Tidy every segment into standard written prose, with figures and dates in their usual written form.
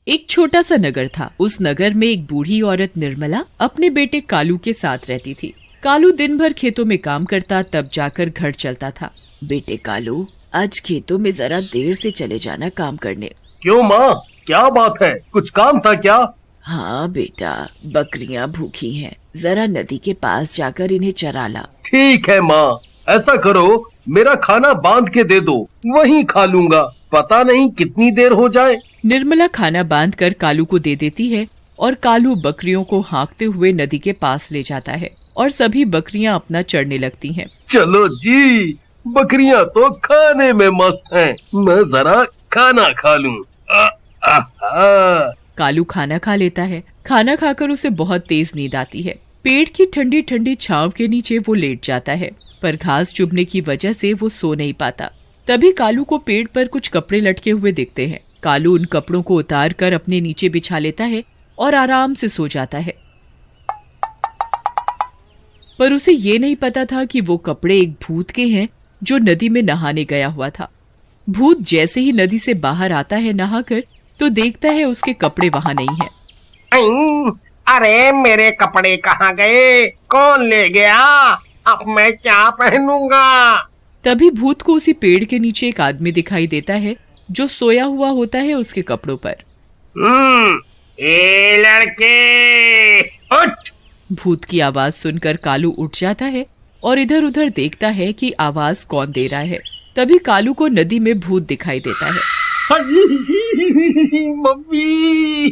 एक छोटा सा नगर था। उस नगर में एक बूढ़ी औरत निर्मला अपने बेटे कालू के साथ रहती थी। कालू दिन भर खेतों में काम करता, तब जाकर घर चलता था। बेटे कालू, आज खेतों में जरा देर से चले जाना काम करने। क्यों माँ, क्या बात है? कुछ काम था क्या? हाँ बेटा, बकरियां भूखी हैं, जरा नदी के पास जाकर इन्हें चरा ला। ठीक है माँ, ऐसा करो, मेरा खाना बांध के दे दो, वहीं खा लूंगा, पता नहीं कितनी देर हो जाए। निर्मला खाना बांधकर कालू को दे देती है और कालू बकरियों को हाँकते हुए नदी के पास ले जाता है और सभी बकरियां अपना चढ़ने लगती हैं। चलो जी, बकरियां तो खाने में मस्त हैं, मैं जरा खाना खा लूं। कालू खाना खा लेता है। खाना खाकर उसे बहुत तेज नींद आती है। पेड़ की ठंडी ठंडी छांव के नीचे वो लेट जाता है, पर घास चुभने की वजह से वो सो नहीं पाता। तभी कालू को पेड़ पर कुछ कपड़े लटके हुए दिखते हैं। कालू उन कपड़ों को उतार कर अपने नीचे बिछा लेता है और आराम से सो जाता है। पर उसे ये नहीं पता था कि वो कपड़े एक भूत के हैं जो नदी में नहाने गया हुआ था। भूत जैसे ही नदी से बाहर आता है नहाकर, तो देखता है उसके कपड़े वहां नहीं है। अरे मेरे कपड़े कहाँ गए? कौन ले गया? अब मैं क्या पहनूंगा? तभी भूत को उसी पेड़ के नीचे एक आदमी दिखाई देता है जो सोया हुआ होता है उसके कपड़ों पर। ए लड़के, उठ! भूत की आवाज सुनकर कालू उठ जाता है और इधर उधर देखता है कि आवाज कौन दे रहा है। तभी कालू को नदी में भूत दिखाई देता है। मम्मी!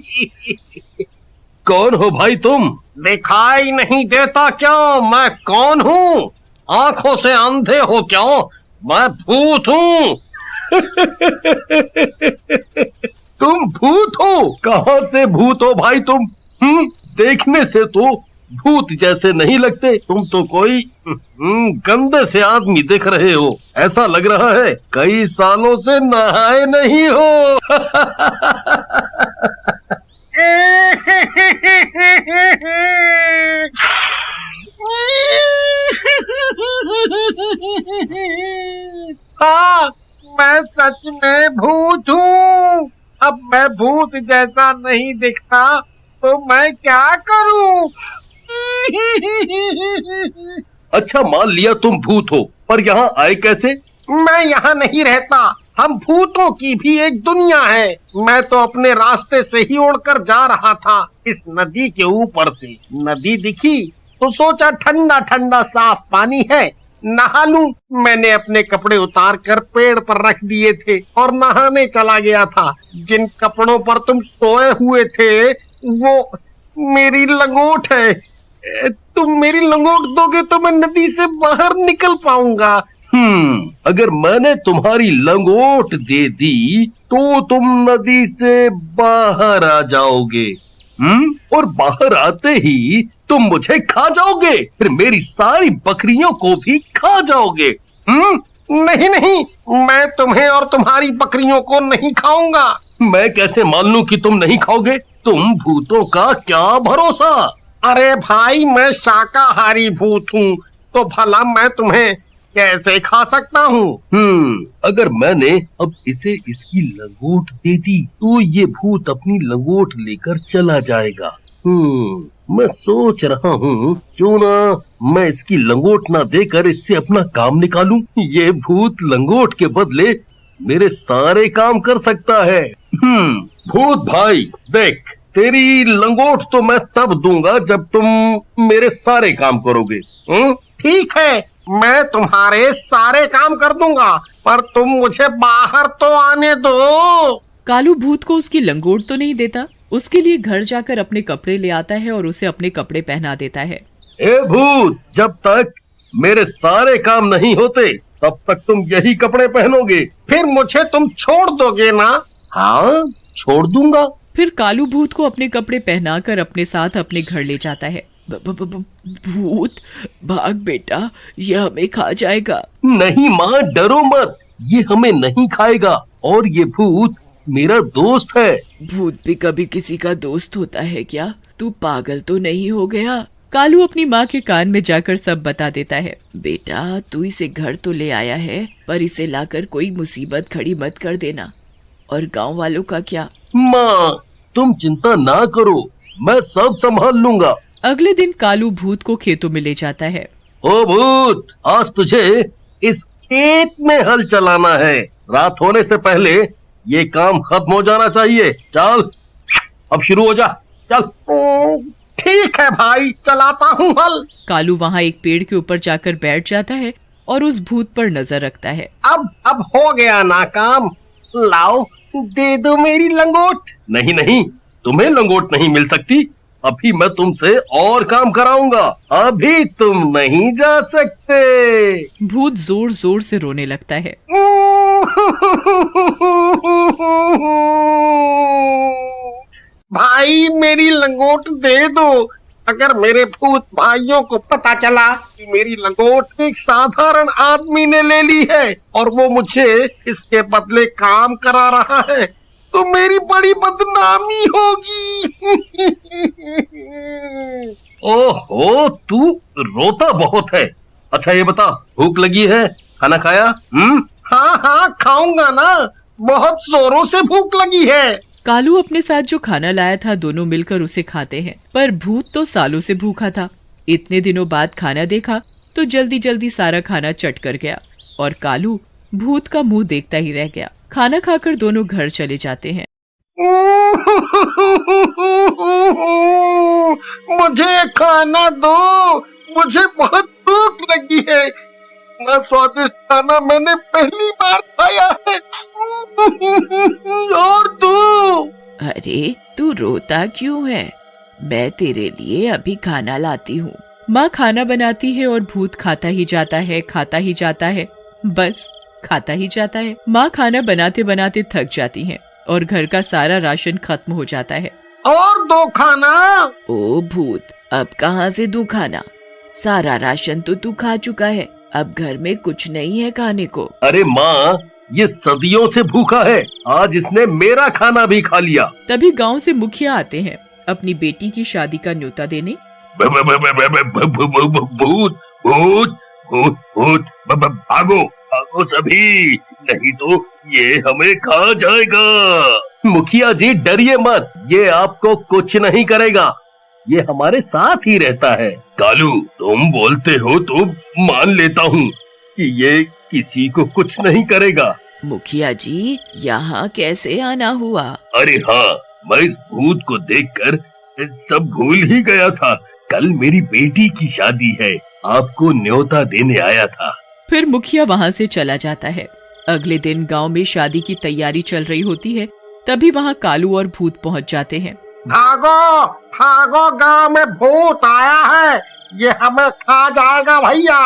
कौन हो भाई तुम? दिखाई नहीं देता क्या मैं कौन हूँ? आंखों से अंधे हो क्या? मैं भूत हूँ। तुम भूत हो? कहाँ से भूत हो भाई तुम? देखने से तो भूत जैसे नहीं लगते, तुम तो कोई गंदे से आदमी दिख रहे हो। ऐसा लग रहा है कई सालों से नहाए नहीं हो। हाँ, मैं सच में भूत हूँ। अब मैं भूत जैसा नहीं दिखता तो मैं क्या करूँ? अच्छा, मान लिया तुम भूत हो, पर यहाँ आए कैसे? मैं यहाँ नहीं रहता। हम भूतों की भी एक दुनिया है। मैं तो अपने रास्ते से ही उड़कर जा रहा था इस नदी के ऊपर से। नदी दिखी तो सोचा ठंडा ठंडा साफ पानी है, नहा लूं। मैंने अपने कपड़े उतार कर पेड़ पर रख दिए थे और नहाने चला गया था। जिन कपड़ों पर तुम सोए हुए थे वो मेरी लंगोट है। तुम मेरी लंगोट दोगे तो मैं नदी से बाहर निकल पाऊंगा। अगर मैंने तुम्हारी लंगोट दे दी तो तुम नदी से बाहर आ जाओगे। और बाहर आते ही तुम मुझे खा जाओगे, फिर मेरी सारी बकरियों को भी खा जाओगे। नहीं नहीं, मैं तुम्हें और तुम्हारी बकरियों को नहीं खाऊंगा। मैं कैसे मान लूं कि तुम नहीं खाओगे? तुम भूतों का क्या भरोसा? अरे भाई, मैं शाकाहारी भूत हूँ, तो भला मैं तुम्हें कैसे खा सकता हूँ? अगर मैंने अब इसे इसकी लंगोट दे दी तो ये भूत अपनी लंगोट लेकर चला जाएगा। मैं सोच रहा हूँ क्यों ना मैं इसकी लंगोट ना देकर इससे अपना काम निकालूं। ये भूत लंगोट के बदले मेरे सारे काम कर सकता है। भूत भाई देख, तेरी लंगोट तो मैं तब दूंगा जब तुम मेरे सारे काम करोगे। ठीक है, मैं तुम्हारे सारे काम कर दूंगा, पर तुम मुझे बाहर तो आने दो। कालू भूत को उसकी लंगोट तो नहीं देता, उसके लिए घर जाकर अपने कपड़े ले आता है और उसे अपने कपड़े पहना देता है। ए भूत, जब तक मेरे सारे काम नहीं होते तब तक तुम यही कपड़े पहनोगे। फिर मुझे तुम छोड़ दोगे ना? हाँ, छोड़ दूंगा। फिर कालू भूत को अपने कपड़े पहनाकर अपने साथ अपने घर ले जाता है। भूत भाग बेटा, ये हमें खा जाएगा। नहीं माँ, डरो मत, ये हमें नहीं खाएगा और ये भूत मेरा दोस्त है। भूत भी कभी किसी का दोस्त होता है क्या? तू पागल तो नहीं हो गया? कालू अपनी माँ के कान में जाकर सब बता देता है। बेटा, तू इसे घर तो ले आया है, पर इसे लाकर कोई मुसीबत खड़ी मत कर देना। और गांव वालों का क्या? माँ, तुम चिंता ना करो, मैं सब संभाल लूंगा। अगले दिन कालू भूत को खेतों में ले जाता है। ओ भूत, आज तुझे इस खेत में हल चलाना है। रात होने से पहले ये काम खत्म हो जाना चाहिए। चल अब शुरू हो जा, चल। ठीक है भाई, चलाता हूँ हल। कालू वहाँ एक पेड़ के ऊपर जाकर बैठ जाता है और उस भूत पर नजर रखता है। अब हो गया ना काम। लाओ, दे दो मेरी लंगोट। नहीं नहीं, तुम्हें लंगोट नहीं मिल सकती। अभी मैं तुमसे और काम कराऊंगा। अभी तुम नहीं जा सकते। भूत जोर जोर से रोने लगता है। भाई मेरी लंगोट दे दो। अगर मेरे भूत भाइयों को पता चला कि मेरी लंगोट एक साधारण आदमी ने ले ली है और वो मुझे इसके बदले काम करा रहा है, तो मेरी बड़ी बदनामी होगी। ओहो, तू रोता बहुत है। अच्छा ये बता, भूख लगी है? खाना खाया? हाँ हाँ, खाऊंगा ना, बहुत जोरों से भूख लगी है। कालू अपने साथ जो खाना लाया था दोनों मिलकर उसे खाते हैं, पर भूत तो सालों से भूखा था। इतने दिनों बाद खाना देखा तो जल्दी जल्दी सारा खाना चट कर गया और कालू भूत का मुंह देखता ही रह गया। खाना खाकर दोनों घर चले जाते हैं। मुझे खाना दो, मुझे बहुत भूख लगी है। इतना स्वादिष्ट खाना मैंने पहली बार खाया है। और दो। अरे तू रोता क्यों है? मैं तेरे लिए अभी खाना लाती हूँ। माँ खाना बनाती है और भूत खाता ही जाता है, खाता ही जाता है, बस खाता ही जाता है। माँ खाना बनाते बनाते थक जाती हैं और घर का सारा राशन खत्म हो जाता है। और दो खाना। ओ भूत, अब कहाँ से दूं खाना? सारा राशन तो तू खा चुका है, अब घर में कुछ नहीं है खाने को। अरे माँ, ये सदियों से भूखा है, आज इसने मेरा खाना भी खा लिया। तभी गांव से मुखिया आते हैं अपनी बेटी की शादी का न्योता देने। भूत भूत भूत भूत, भागो भागो सभी, नहीं तो ये हमें खा जाएगा। मुखिया जी डरिए मत, ये आपको कुछ नहीं करेगा, ये हमारे साथ ही रहता है। कालू, तुम बोलते हो तो मान लेता हूँ कि ये किसी को कुछ नहीं करेगा। मुखिया जी, यहाँ कैसे आना हुआ? अरे हाँ, मैं इस भूत को देखकर सब भूल ही गया था। कल मेरी बेटी की शादी है, आपको न्योता देने आया था। फिर मुखिया वहाँ से चला जाता है। अगले दिन गांव में शादी की तैयारी चल रही होती है, तभी वहाँ कालू और भूत पहुँच जाते हैं। भागो भागो, गांव में भूत आया है, ये हमें खा जाएगा भैया।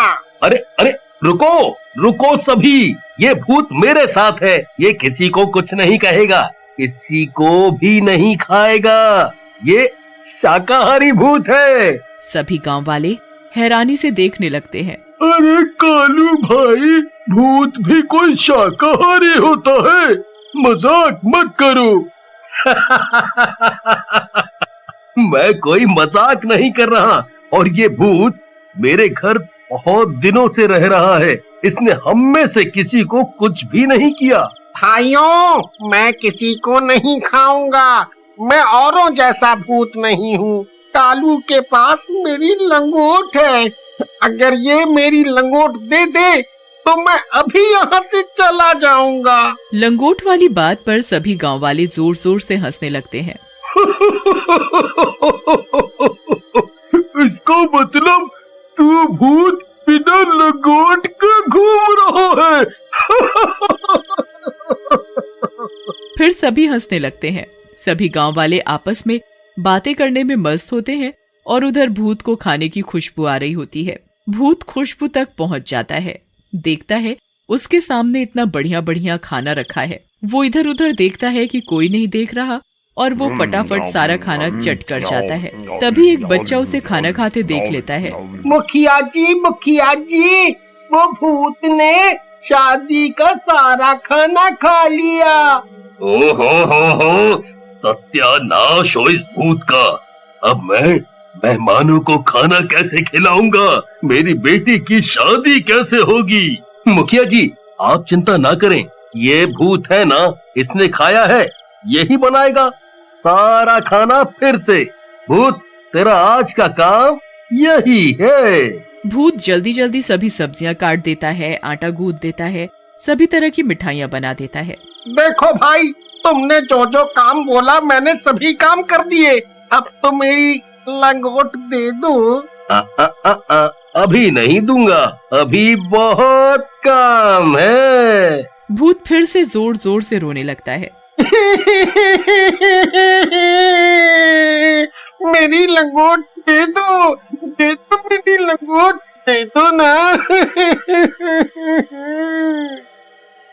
अरे अरे, रुको रुको सभी, ये भूत मेरे साथ है, ये किसी को कुछ नहीं कहेगा, किसी को भी नहीं खाएगा, ये शाकाहारी भूत है। सभी गांव वाले हैरानी से देखने लगते हैं। अरे कालू भाई, भूत भी कोई शाकाहारी होता है? मजाक मत करो। मैं कोई मजाक नहीं कर रहा, और ये भूत मेरे घर बहुत दिनों से रह रहा है, इसने हम में से किसी को कुछ भी नहीं किया। भाइयों, मैं किसी को नहीं खाऊंगा, मैं औरों जैसा भूत नहीं हूँ। कालू के पास मेरी लंगोट है, अगर ये मेरी लंगोट दे दे तो मैं अभी यहाँ से चला जाऊंगा। लंगोट वाली बात पर सभी गांव वाले जोर जोर से हंसने लगते हैं। इसका मतलब तू भूत बिना लंगोट के घूम रहा है। फिर सभी हंसने लगते हैं। सभी गांव वाले आपस में बातें करने में मस्त होते हैं और उधर भूत को खाने की खुशबू आ रही होती है। भूत खुशबू तक पहुंच जाता है, देखता है उसके सामने इतना बढ़िया बढ़िया खाना रखा है। वो इधर उधर देखता है कि कोई नहीं देख रहा और वो फटाफट सारा खाना चट कर जाता है। तभी एक बच्चा उसे खाना खाते देख लेता है। मुखिया जी, वो भूत ने शादी का सारा खाना खा लिया। हो, सत्यानाश हो इस भूत का। अब मैं मेहमानों को खाना कैसे खिलाऊंगा? मेरी बेटी की शादी कैसे होगी? मुखिया जी, आप चिंता ना करें, ये भूत है ना, इसने खाया है, यही बनाएगा। सारा खाना फिर से। भूत, तेरा आज का काम यही है। भूत जल्दी जल्दी सभी सब्जियां काट देता है, आटा गूंथ देता है, सभी तरह की मिठाइयाँ बना देता है। देखो भाई, तुमने जो जो काम बोला मैंने सभी काम कर दिए। अब तो मेरी लंगोट दे दो। अभी नहीं दूंगा, अभी बहुत काम है। भूत फिर से जोर जोर से रोने लगता है। मेरी लंगोट दे दो, दे दो, मेरी लंगोट दे दो ना।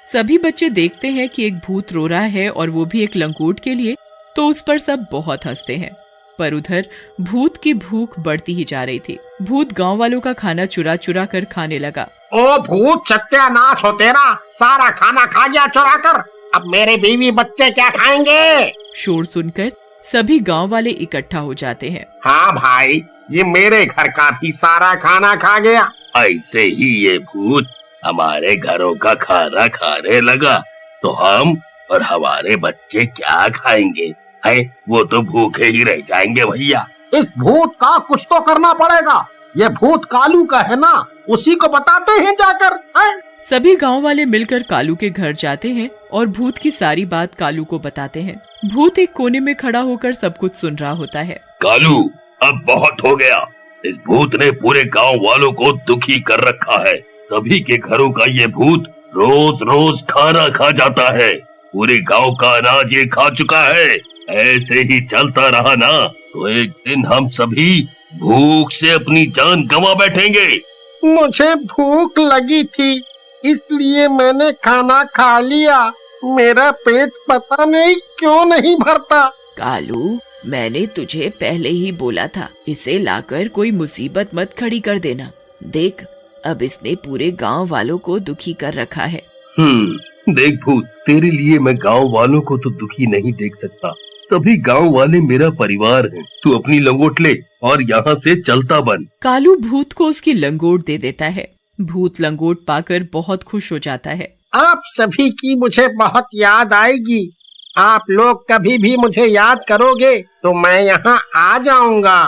सभी बच्चे देखते हैं कि एक भूत रो रहा है और वो भी एक लंगोट के लिए, तो उस पर सब बहुत हंसते हैं। पर उधर भूत की भूख बढ़ती ही जा रही थी। भूत गांव वालों का खाना चुरा चुरा कर खाने लगा। ओ भूत, सत्यानाश हो तेरा, सारा खाना खा गया चुरा कर। अब मेरे बीवी बच्चे क्या खाएंगे? शोर सुनकर सभी गांव वाले इकट्ठा हो जाते हैं। हाँ भाई, ये मेरे घर का भी सारा खाना खा गया। ऐसे ही ये भूत हमारे घरों का खाना खाने लगा तो हम और हमारे बच्चे क्या खाएंगे? है, वो तो भूखे ही रह जाएंगे भैया। इस भूत का कुछ तो करना पड़ेगा। ये भूत कालू का है ना, उसी को बताते हैं जाकर। है? सभी गांव वाले मिलकर कालू के घर जाते हैं और भूत की सारी बात कालू को बताते हैं। भूत एक कोने में खड़ा होकर सब कुछ सुन रहा होता है। कालू, अब बहुत हो गया। इस भूत ने पूरे गांव वालों को दुखी कर रखा है। सभी के घरों का ये भूत रोज रोज खाना खा जाता है। पूरे गांव का अनाज ये खा चुका है। ऐसे ही चलता रहा ना तो एक दिन हम सभी भूख से अपनी जान गंवा बैठेंगे। मुझे भूख लगी थी, इसलिए मैंने खाना खा लिया। मेरा पेट पता नहीं क्यों नहीं भरता। कालू, मैंने तुझे पहले ही बोला था, इसे लाकर कोई मुसीबत मत खड़ी कर देना। देख, अब इसने पूरे गांव वालों को दुखी कर रखा है। देख भूत, तेरे लिए मैं गांव वालों को तो दुखी नहीं देख सकता। सभी गांव वाले मेरा परिवार हैं। तू अपनी लंगोट ले और यहाँ से चलता बन। कालू भूत को उसकी लंगोट दे देता है। भूत लंगोट पाकर बहुत खुश हो जाता है। आप सभी की मुझे बहुत याद आएगी। आप लोग कभी भी मुझे याद करोगे तो मैं यहाँ आ जाऊंगा।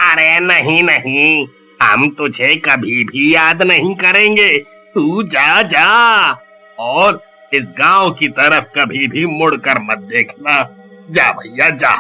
अरे नहीं नहीं, हम तुझे कभी भी याद नहीं करेंगे। तू जा जा और इस गांव की तरफ कभी भी मुड़कर मत देखना। जा भैया जा।